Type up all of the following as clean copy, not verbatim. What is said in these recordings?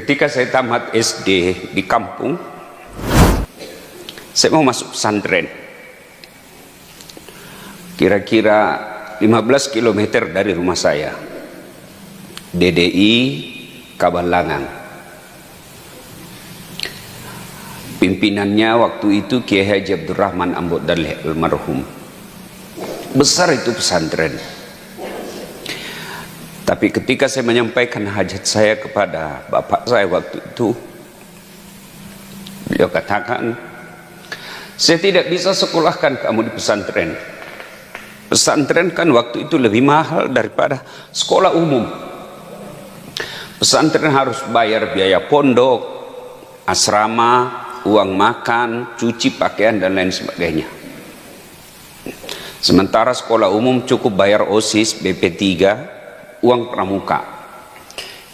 Ketika saya tamat SD di kampung, saya mau masuk pesantren. Kira-kira 15 km dari rumah saya, DDI Kabalangan. Pimpinannya waktu itu Kiai Haji Abdurrahman Ambot Daleh almarhum. Besar itu pesantren. Tapi ketika saya menyampaikan hajat saya kepada bapak saya waktu itu, beliau katakan, saya tidak bisa sekolahkan kamu di pesantren. Pesantren kan waktu itu lebih mahal daripada sekolah umum. Pesantren harus bayar biaya pondok, asrama, uang makan, cuci pakaian dan lain sebagainya. Sementara sekolah umum cukup bayar OSIS, BP3, uang pramuka.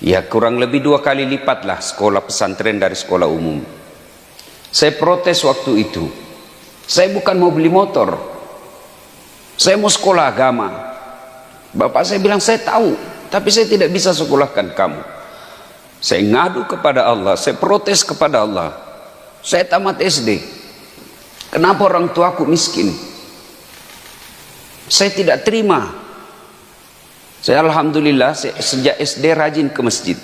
Ya kurang lebih 2 kali lipat lah sekolah pesantren dari sekolah umum. Saya protes waktu itu. Saya bukan mau beli motor, saya mau sekolah agama. Bapak saya bilang, saya tahu, tapi saya tidak bisa sekolahkan kamu. Saya ngadu kepada Allah, saya protes kepada Allah. Saya tamat SD, kenapa orang tuaku miskin? Saya tidak terima. Saya alhamdulillah sejak SD rajin ke masjid.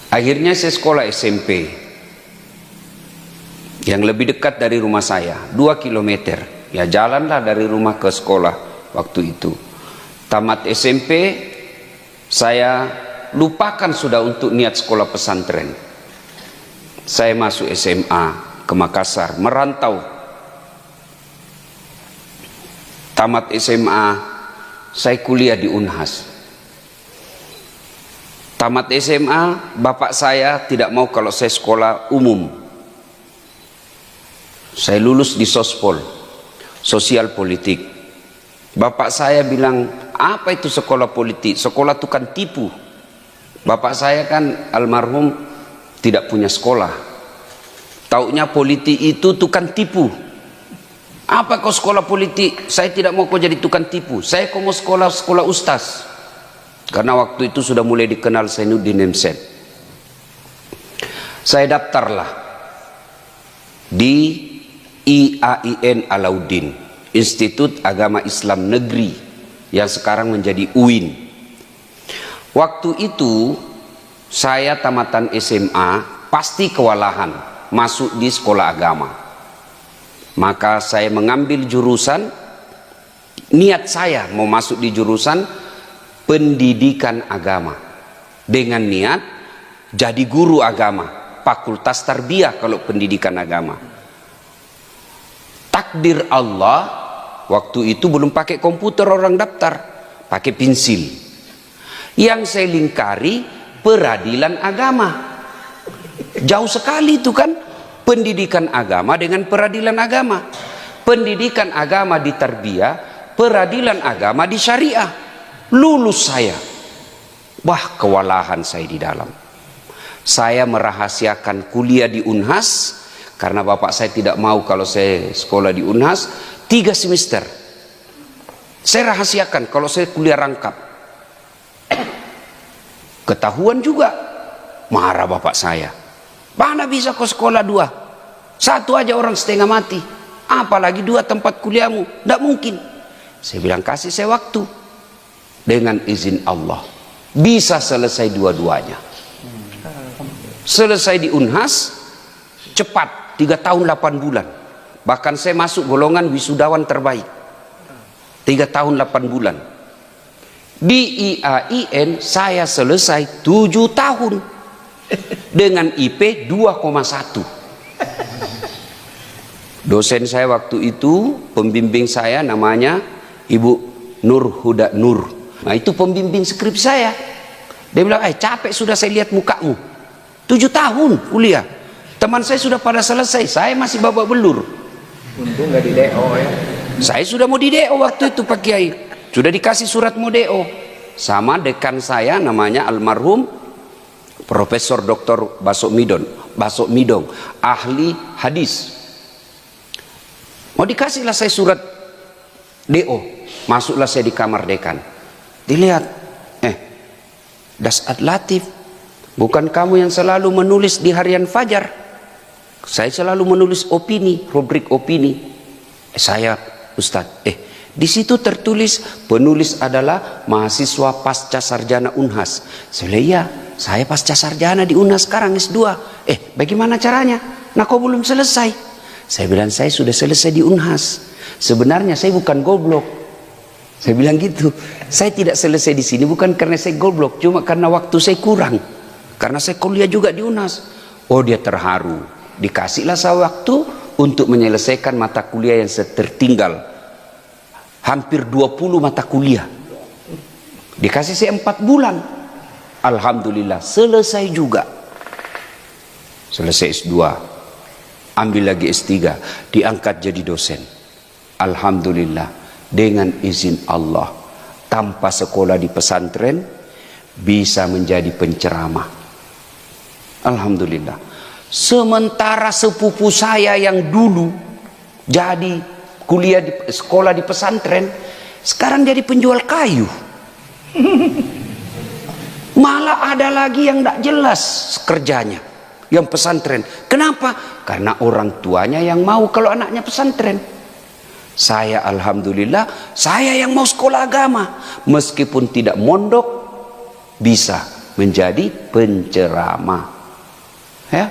Akhirnya saya sekolah SMP yang lebih dekat dari rumah saya, 2 km. Ya jalanlah dari rumah ke sekolah waktu itu. Tamat SMP, saya lupakan sudah untuk niat sekolah pesantren. Saya masuk SMA ke Makassar, merantau. Tamat SMA, saya kuliah di Unhas. Tamat SMA, bapak saya tidak mau kalau saya sekolah umum. Saya lulus di Sospol, sosial politik. Bapak saya bilang, apa itu sekolah politik? Sekolah itu kan tipu. Bapak saya kan almarhum tidak punya sekolah. Taunya politik itu tukang tipu. Apa kau sekolah politik? Saya tidak mau kau jadi tukang tipu. Saya kau mau sekolah ustaz. Karena waktu itu sudah mulai dikenal Zainuddin Nemset. Saya daftarlah di IAIN Alauddin, Institut Agama Islam Negeri, yang sekarang menjadi UIN. Waktu itu saya tamatan SMA pasti kewalahan masuk di sekolah agama. Maka saya mengambil jurusan, niat saya mau masuk di jurusan pendidikan agama dengan niat jadi guru agama, fakultas tarbiyah kalau pendidikan agama. Takdir Allah, waktu itu belum pakai komputer orang daftar, pakai pensil. Yang saya lingkari peradilan agama. Jauh sekali itu kan, pendidikan agama dengan peradilan agama. Pendidikan agama di tarbiyah, peradilan agama di syariah. Lulus saya. Wah, kewalahan saya di dalam. Saya merahasiakan kuliah di Unhas karena bapak saya tidak mau kalau saya sekolah di Unhas 3 semester. Saya rahasiakan kalau saya kuliah rangkap. Ketahuan juga, marah bapak saya. Mana bisa kau sekolah 2? 1 aja orang setengah mati, apalagi 2 tempat kuliahmu. Tidak mungkin. Saya bilang, kasih saya waktu. Dengan izin Allah bisa selesai dua-duanya. Selesai di Unhas cepat, 3 tahun 8 bulan. Bahkan saya masuk golongan wisudawan terbaik, 3 tahun 8 bulan. Di IAIN saya selesai 7 tahun dengan IP 2,1. Dosen saya waktu itu, pembimbing saya namanya Ibu Nur Huda Nur. Nah itu pembimbing skrip saya. Dia bilang, capek sudah saya lihat mukamu, 7 tahun kuliah. Teman saya sudah pada selesai, saya masih babak belur. Untung nggak di DO ya. Saya sudah mau di DO waktu itu Pak Kiai. Sudah dikasih surat mau DO. Sama dekan saya namanya almarhum Profesor Dr. Basok Midong, ahli hadis. Mau dikasihlah saya surat DO. Masuklah saya di kamar dekan. Dilihat, Das Ad Latif Bukan kamu yang selalu menulis di harian Fajar. Saya selalu menulis opini, rubrik opini. Saya Ustadz, di situ tertulis penulis adalah mahasiswa pasca sarjana Unhas. Saya pasca sarjana di Unhas sekarang S2. Bagaimana caranya? Nah, kau belum selesai. Saya bilang saya sudah selesai di Unhas. Sebenarnya saya bukan goblok. Saya bilang gitu. Saya tidak selesai di sini bukan karena saya goblok, cuma karena waktu saya kurang. Karena saya kuliah juga di Unhas. Oh, dia terharu. Dikasihlah saya waktu untuk menyelesaikan mata kuliah yang tertinggal. Hampir 20 mata kuliah. Dikasih saya 4 bulan. Alhamdulillah selesai juga. Selesai S2. Ambil lagi S3. Diangkat jadi dosen. Alhamdulillah. Dengan izin Allah. Tanpa sekolah di pesantren. Bisa menjadi penceramah. Alhamdulillah. Sementara sepupu saya yang dulu jadi kuliah di sekolah di pesantren, sekarang jadi penjual kayu. Malah ada lagi yang tidak jelas kerjanya, yang pesantren. Kenapa? Karena orang tuanya yang mau kalau anaknya pesantren. Saya alhamdulillah, saya yang mau sekolah agama, meskipun tidak mondok, bisa menjadi penceramah. Ya,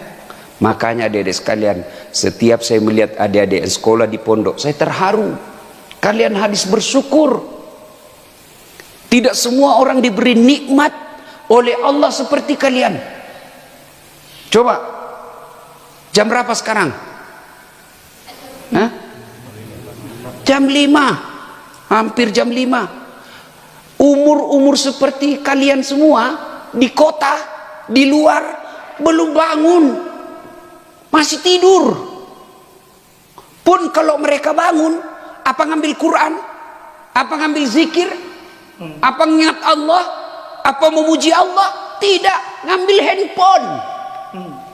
makanya adik-adik sekalian, setiap saya melihat adik-adik yang sekolah di pondok, saya terharu. Kalian habis bersyukur. Tidak semua orang diberi nikmat oleh Allah seperti kalian. Coba, jam berapa sekarang? Hah? Jam 5, hampir jam 5. Umur-umur seperti kalian semua di kota, di luar, belum bangun, masih tidur. Pun kalau mereka bangun, apa ngambil Quran, apa ngambil zikir, apa ingat Allah, apa memuji Allah? Tidak, ngambil handphone,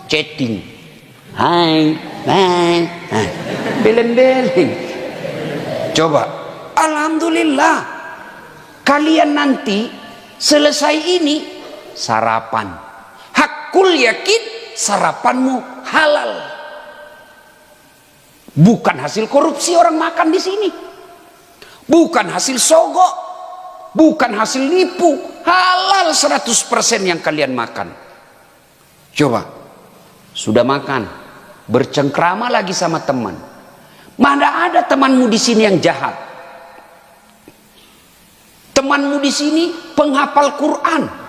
chatting, hai, beleng-beleng. Coba, alhamdulillah, kalian nanti selesai ini sarapan. Hakul yakin sarapanmu halal. Bukan hasil korupsi orang makan di sini. Bukan hasil sogok. Bukan hasil nipu. Halal 100% yang kalian makan. Coba. Sudah makan. Bercengkrama lagi sama teman. Mana ada temanmu di sini yang jahat? Temanmu di sini penghafal Quran.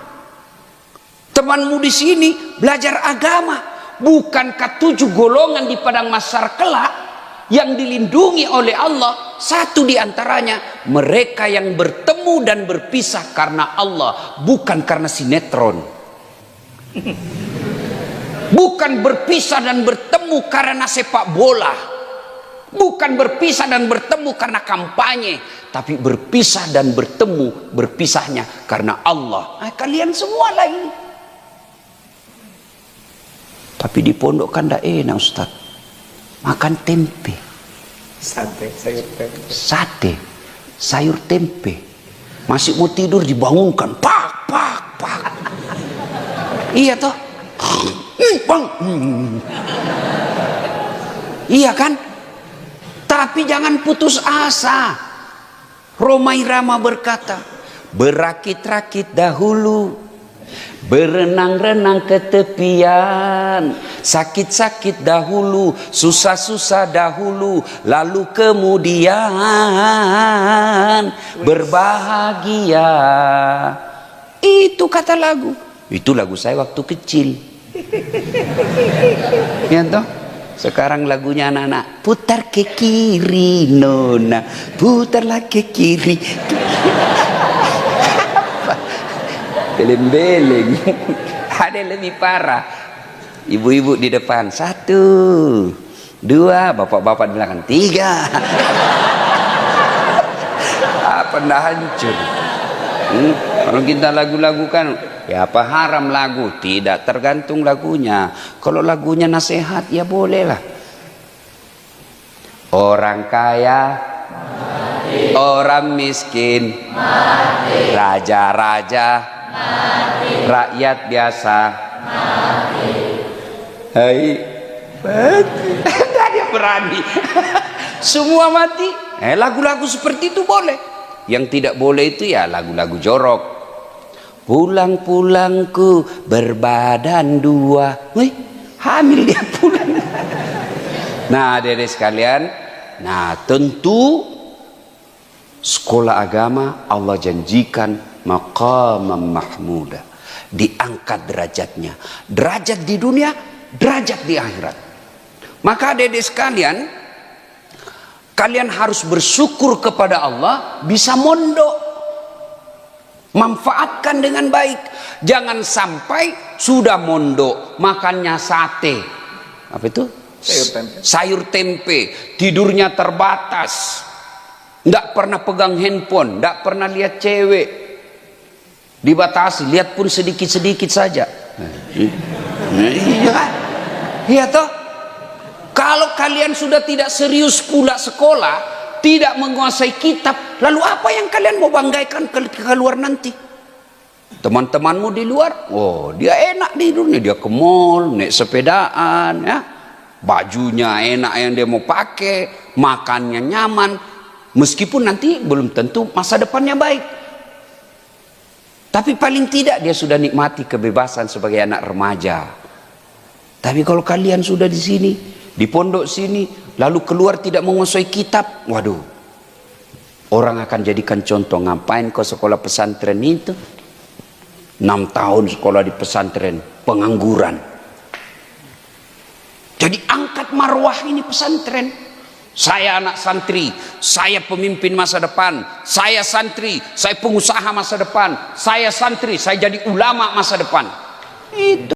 Temanmu di sini belajar agama. Bukankah 7 golongan di padang mahsyar kelak yang dilindungi oleh Allah, satu di antaranya mereka yang bertemu dan berpisah karena Allah, bukan karena sinetron. Bukan berpisah dan bertemu karena sepak bola. Bukan berpisah dan bertemu karena kampanye, tapi berpisah dan bertemu, berpisahnya karena Allah. Nah, kalian semua lah ini. Tapi di pondok kan tidak enak, Ustaz. Makan tempe. Sate, sayur tempe. Sate, sayur tempe. Masih mau tidur dibangunkan. Pak, pak, pak. Iya toh? Bang. Iya kan? Tapi jangan putus asa. Rhoma Irama berkata, berakit-rakit dahulu, berenang-renang ke tepian, sakit-sakit dahulu, susah-susah dahulu, lalu kemudian berbahagia. Itu kata lagu. Itu lagu saya waktu kecil. Ya toh? Sekarang lagunya anak-anak, putar ke kiri nona, putarlah ke kiri. Beleng-beleng. Ada yang lebih parah. Ibu-ibu di depan 1, 2, bapak-bapak di belakang 3. Apa ndak hancur? Kalau kita lagu-lagu kan, ya apa haram lagu? Tidak, tergantung lagunya. Kalau lagunya nasihat ya bolehlah. Orang kaya mati, orang miskin mati, raja-raja mati, rakyat biasa Hai, mati. Tidak ada yang berani. Semua mati. Lagu-lagu seperti itu boleh. Yang tidak boleh itu ya lagu-lagu jorok. Pulang-pulangku berbadan dua. Wih, hamil dia pulang. Nah, adik-adik sekalian, nah tentu sekolah agama Allah janjikan maqamam mahmuda, diangkat derajatnya, derajat di dunia, derajat di akhirat. Maka adik-adik sekalian, kalian harus bersyukur kepada Allah bisa mondok, manfaatkan dengan baik. Jangan sampai sudah mondok makannya sate, apa itu, sayur tempe, tidurnya terbatas, nggak pernah pegang handphone, nggak pernah lihat cewek, dibatasi, lihat pun sedikit-sedikit saja. Iya toh. Kalau kalian sudah tidak serius pula sekolah, tidak menguasai kitab, lalu apa yang kalian mau banggakan ke luar nanti? Teman-temanmu di luar, oh dia enak di dunia, dia ke mall, naik sepedaan, ya, bajunya enak yang dia mau pakai, makannya nyaman, meskipun nanti belum tentu masa depannya baik, tapi paling tidak dia sudah nikmati kebebasan sebagai anak remaja. Tapi kalau kalian sudah di sini, di pondok sini, lalu keluar tidak menguasai kitab, waduh, orang akan jadikan contoh. Ngapain kau sekolah pesantren itu? 6 tahun sekolah di pesantren, pengangguran. Jadi angkat marwah ini pesantren. Saya anak santri, saya pemimpin masa depan, saya santri, saya pengusaha masa depan, saya santri, saya jadi ulama masa depan. Itu